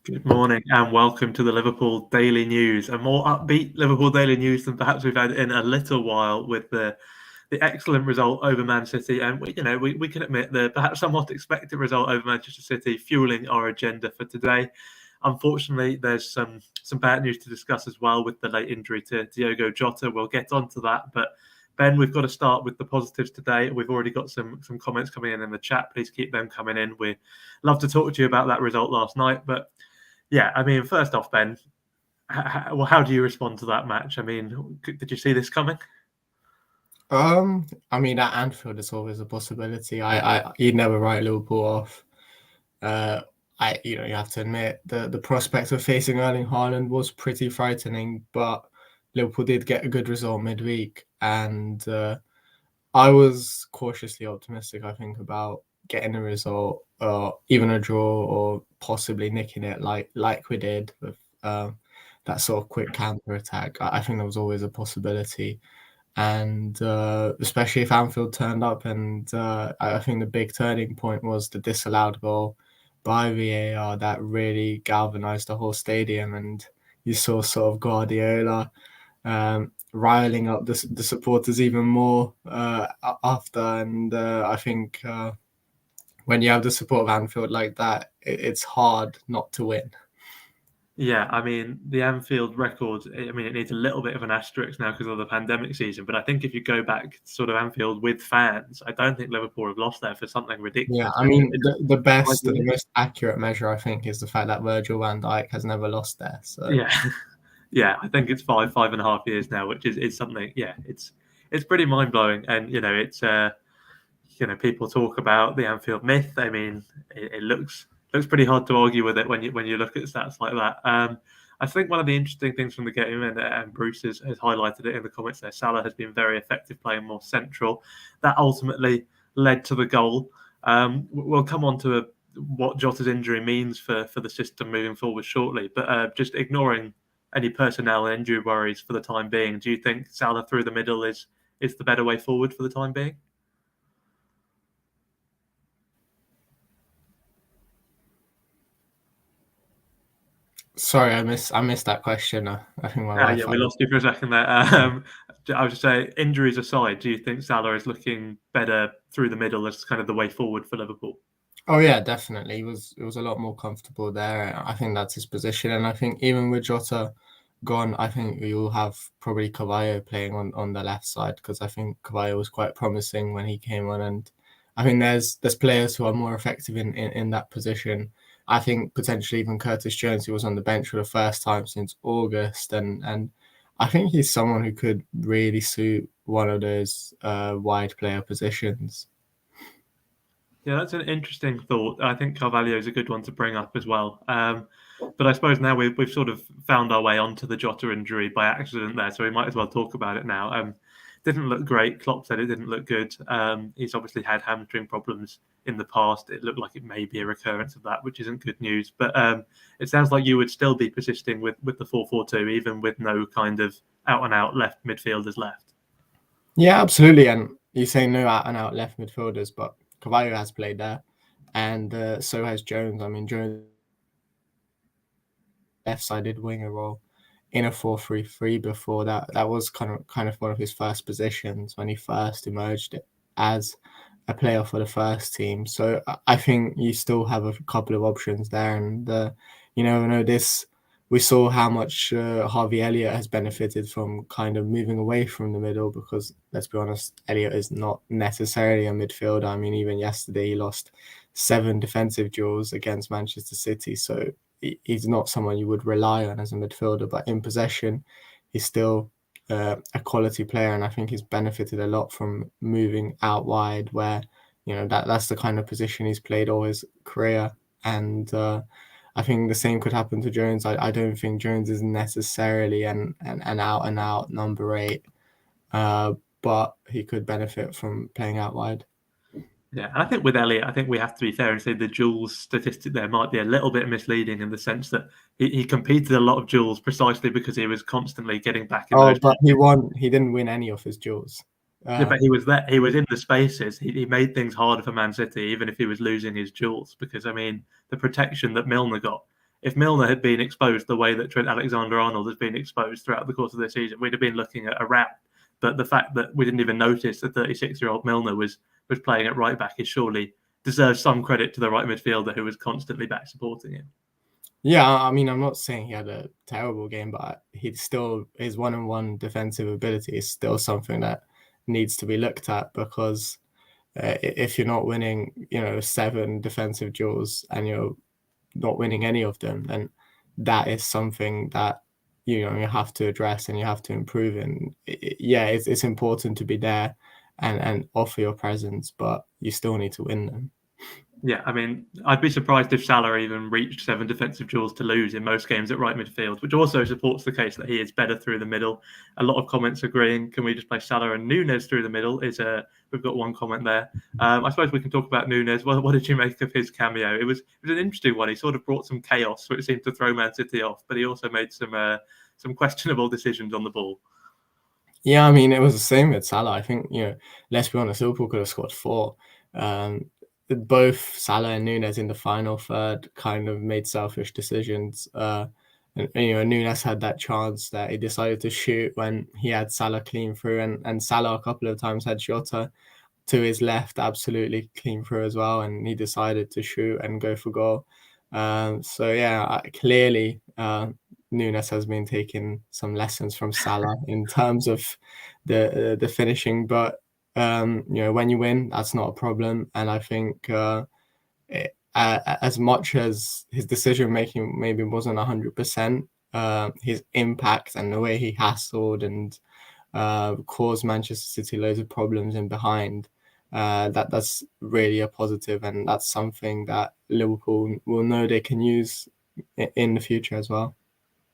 Good morning and welcome to the Liverpool Daily News. A more upbeat Liverpool Daily News than perhaps we've had in a little while, with the excellent result over Man City, and we can admit the perhaps somewhat expected result over Manchester City fueling our agenda for today. Unfortunately, there's some bad news to discuss as well with the late injury to Diogo Jota. We'll get onto that, but Ben, we've got to start with the positives today. We've already got some comments coming in the chat. Please keep them coming in. We'd love to talk to you about that result last night, but yeah, I mean, first off, Ben, how do you respond to that match? I mean, did you see this coming? I mean, at Anfield, it's always a possibility. You'd never write Liverpool off. You have to admit the prospect of facing Erling Haaland was pretty frightening, but Liverpool did get a good result midweek, and I was cautiously optimistic, I think, about getting a result, even a draw, or possibly nicking it like we did with that sort of quick counter attack. I think there was always a possibility. And especially if Anfield turned up, and I think the big turning point was the disallowed goal by VAR that really galvanised the whole stadium, and you saw sort of Guardiola riling up the supporters even more after, and I think when you have the support of Anfield like that, it's hard not to win. Yeah, I mean, the Anfield record, I mean, it needs a little bit of an asterisk now because of the pandemic season. But I think if you go back sort of Anfield with fans, I don't think Liverpool have lost there for something ridiculous. Yeah, I mean, the most accurate measure, I think, is the fact that Virgil van Dijk has never lost there. So yeah, I think it's 5.5 years now, which is something. Yeah, it's pretty mind blowing, and it's people talk about the Anfield myth. I mean, it looks pretty hard to argue with it when you look at stats like that. I think one of the interesting things from the game, and Bruce has highlighted it in the comments there, Salah has been very effective playing more central. That ultimately led to the goal. We'll come on to what Jota's injury means for the system moving forward shortly, but just ignoring any personnel and injury worries for the time being, do you think Salah through the middle is the better way forward for the time being? Sorry, I missed that question. I think my Wi-Fi. Yeah, we lost you for a second there. I was just saying, injuries aside, do you think Salah is looking better through the middle as kind of the way forward for Liverpool? Oh yeah, definitely. It was a lot more comfortable there. I think that's his position, and I think even with Jota gone, I think you'll have probably Cavallo playing on the left side, because I think Cavallo was quite promising when he came on, and I think there's players who are more effective in that position. I think potentially even Curtis Jones, who was on the bench for the first time since August, and I think he's someone who could really suit one of those wide player positions. Yeah, that's an interesting thought. I think Carvalho is a good one to bring up as well. But I suppose now we've sort of found our way onto the Jota injury by accident there, so we might as well talk about it now. Didn't look great. Klopp said it didn't look good. He's obviously had hamstring problems in the past. It looked like it may be a recurrence of that, which isn't good news. But it sounds like you would still be persisting with the 4-4-2, even with no kind of out-and-out left midfielders left. Yeah, absolutely. And you say no out-and-out left midfielders, but Cavallo has played there, and so has Jones. I mean, Jones left-sided winger role in a 4-3-3 before that. That was kind of one of his first positions when he first emerged as a player for the first team. So I think you still have a couple of options there, and you never know. We saw how much Harvey Elliott has benefited from kind of moving away from the middle, because let's be honest, Elliott is not necessarily a midfielder. I mean, even yesterday he lost 7 defensive duels against Manchester City, so he's not someone you would rely on as a midfielder. But in possession, he's still a quality player, and I think he's benefited a lot from moving out wide, where that's the kind of position he's played all his career. And I think the same could happen to Jones. I don't think Jones is necessarily an out and out number 8, but he could benefit from playing out wide. Yeah, and I think with Elliott, I think we have to be fair and say the duels statistic there might be a little bit misleading, in the sense that he competed a lot of duels precisely because he was constantly getting back in those. But he didn't win any of his duels. Yeah, but he was there. He was in the spaces. He made things harder for Man City, even if he was losing his duels. Because I mean, the protection that Milner got if Milner had been exposed the way that Trent Alexander-Arnold has been exposed throughout the course of the season, we'd have been looking at a wrap. But the fact that we didn't even notice that 36-year-old Milner was playing at right back is surely deserves some credit to the right midfielder who was constantly back supporting him. Yeah, I mean, I'm not saying he had a terrible game, but his one-on-one defensive ability is still something that needs to be looked at, because if you're not winning, 7 defensive duels and you're not winning any of them, then that is something that you have to address and you have to improve. And it's important to be there and offer your presence, but you still need to win them. Yeah, I mean, I'd be surprised if Salah even reached 7 defensive duels to lose in most games at right midfield, which also supports the case that he is better through the middle. A lot of comments agreeing, can we just play Salah and Núñez through the middle? We've got one comment there. I suppose we can talk about Núñez. What did you make of his cameo? It was an interesting one. He sort of brought some chaos, which seemed to throw Man City off, but he also made some questionable decisions on the ball. Yeah, I mean, it was the same with Salah. I think, let's be honest, Liverpool could have scored 4. Both Salah and Núñez in the final third kind of made selfish decisions. And Núñez had that chance that he decided to shoot when he had Salah clean through, and Salah a couple of times had Jota to his left absolutely clean through as well, and he decided to shoot and go for goal. Clearly Núñez has been taking some lessons from Salah in terms of the finishing, but when you win, that's not a problem. And I think as much as his decision making maybe wasn't 100%, his impact and the way he hassled and caused Manchester City loads of problems in behind, that's really a positive, and that's something that Liverpool will know they can use in the future as well.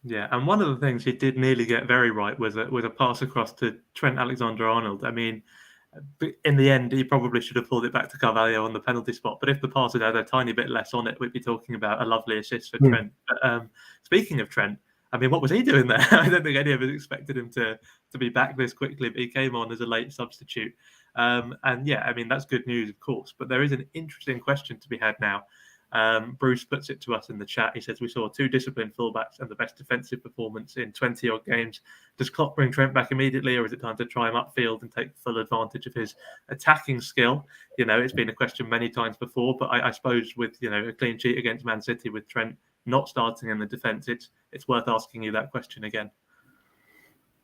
Yeah, and one of the things he did nearly get very right was a pass across to Trent Alexander-Arnold. I mean, in the end, he probably should have pulled it back to Carvalho on the penalty spot. But if the pass had had a tiny bit less on it, we'd be talking about a lovely assist for Trent. But speaking of Trent, I mean, what was he doing there? I don't think any of us expected him to be back this quickly, but he came on as a late substitute. And yeah, I mean, that's good news, of course. But there is an interesting question to be had now. Bruce puts it to us in the chat. He says, we saw 2 disciplined fullbacks and the best defensive performance in 20-odd games. Does Klopp bring Trent back immediately, or is it time to try him upfield and take full advantage of his attacking skill? It's been a question many times before, but I suppose with, a clean sheet against Man City with Trent not starting in the defence, it's worth asking you that question again.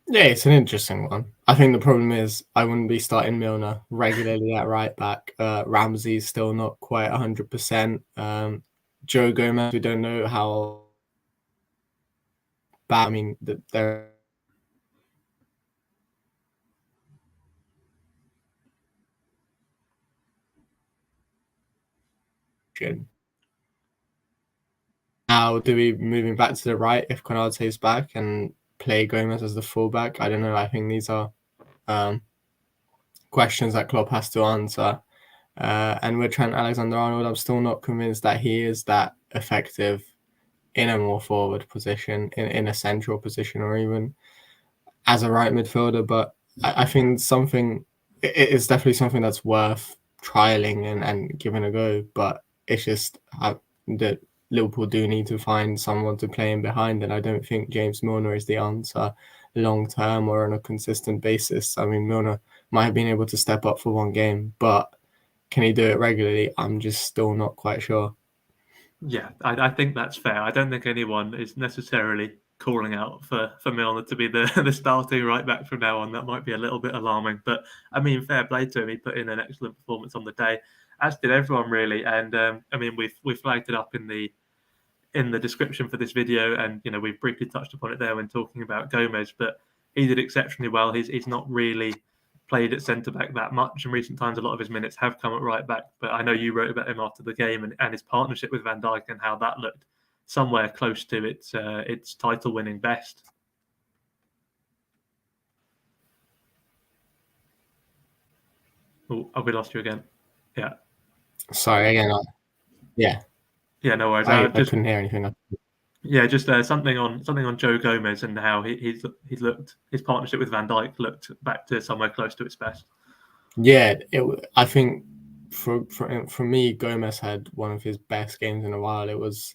Yeah, it's an interesting one. I think the problem is I wouldn't be starting Milner regularly at right back. Ramsey's still not quite 100%. Joe Gomez, we don't know how bad. I mean, they're now, do we moving back to the right if Konate's back and play Gomez as the fullback? I don't know. I think these are questions that Klopp has to answer. And with Trent Alexander-Arnold, I'm still not convinced that he is that effective in a more forward position, in a central position, or even as a right midfielder. But I think it's definitely something that's worth trialing and giving a go. But it's just that Liverpool do need to find someone to play in behind, and I don't think James Milner is the answer long term or on a consistent basis. I mean, Milner might have been able to step up for one game, but can he do it regularly? I'm just still not quite sure. Yeah, I think that's fair. I don't think anyone is necessarily calling out for Milner to be the starting right back from now on. That might be a little bit alarming, but I mean, fair play to him. He put in an excellent performance on the day, as did everyone really. And I mean, we've flagged it up in the description for this video, and we've briefly touched upon it there when talking about Gomez, but he did exceptionally well. He's not really played at centre back that much in recent times. A lot of his minutes have come at right back, but I know you wrote about him after the game and his partnership with Van Dijk and how that looked somewhere close to its title-winning best. Oh, have we lost you again? Yeah. Sorry again. Yeah. Yeah, no worries. I couldn't hear anything. Yeah, just something on Joe Gomez and how he's looked. His partnership with Van Dijk looked back to somewhere close to its best. Yeah, I think for me, Gomez had one of his best games in a while. It was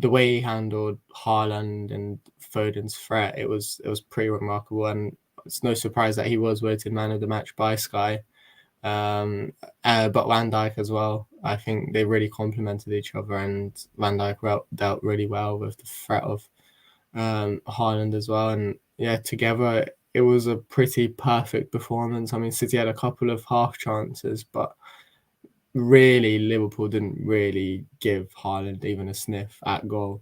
the way he handled Haaland and Foden's threat, it was pretty remarkable, and it's no surprise that he was voted man of the match by Sky. But Van Dijk as well. I think they really complemented each other, and Van Dijk dealt really well with the threat of Haaland as well. And yeah, together it was a pretty perfect performance. I mean, City had a couple of half chances, but really Liverpool didn't really give Haaland even a sniff at goal.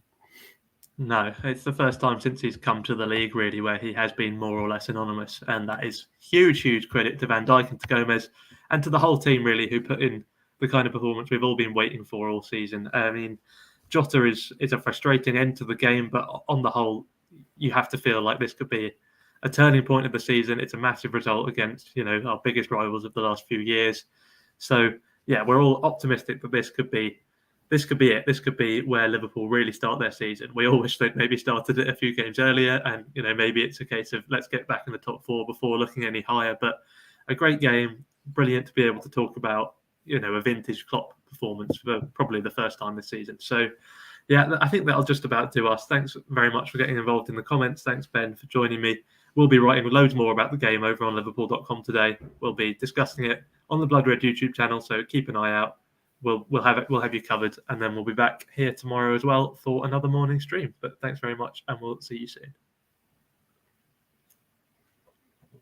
No, it's the first time since he's come to the league, really, where he has been more or less anonymous. And that is huge credit to Van Dijk and to Gomez and to the whole team, really, who put in the kind of performance we've all been waiting for all season. I mean, Jota is a frustrating end to the game, but on the whole, you have to feel like this could be a turning point of the season. It's a massive result against, our biggest rivals of the last few years. So, yeah, we're all optimistic that this could be it. This could be where Liverpool really start their season. We all wish they'd maybe started it a few games earlier, and maybe it's a case of let's get back in the top 4 before looking any higher. But a great game, brilliant to be able to talk about, a vintage Klopp performance for probably the first time this season. So, yeah, I think that'll just about do us. Thanks very much for getting involved in the comments. Thanks, Ben, for joining me. We'll be writing loads more about the game over on Liverpool.com today. We'll be discussing it on the Blood Red YouTube channel, so keep an eye out. We'll have you covered, and then we'll be back here tomorrow as well for another morning stream. But thanks very much, and we'll see you soon.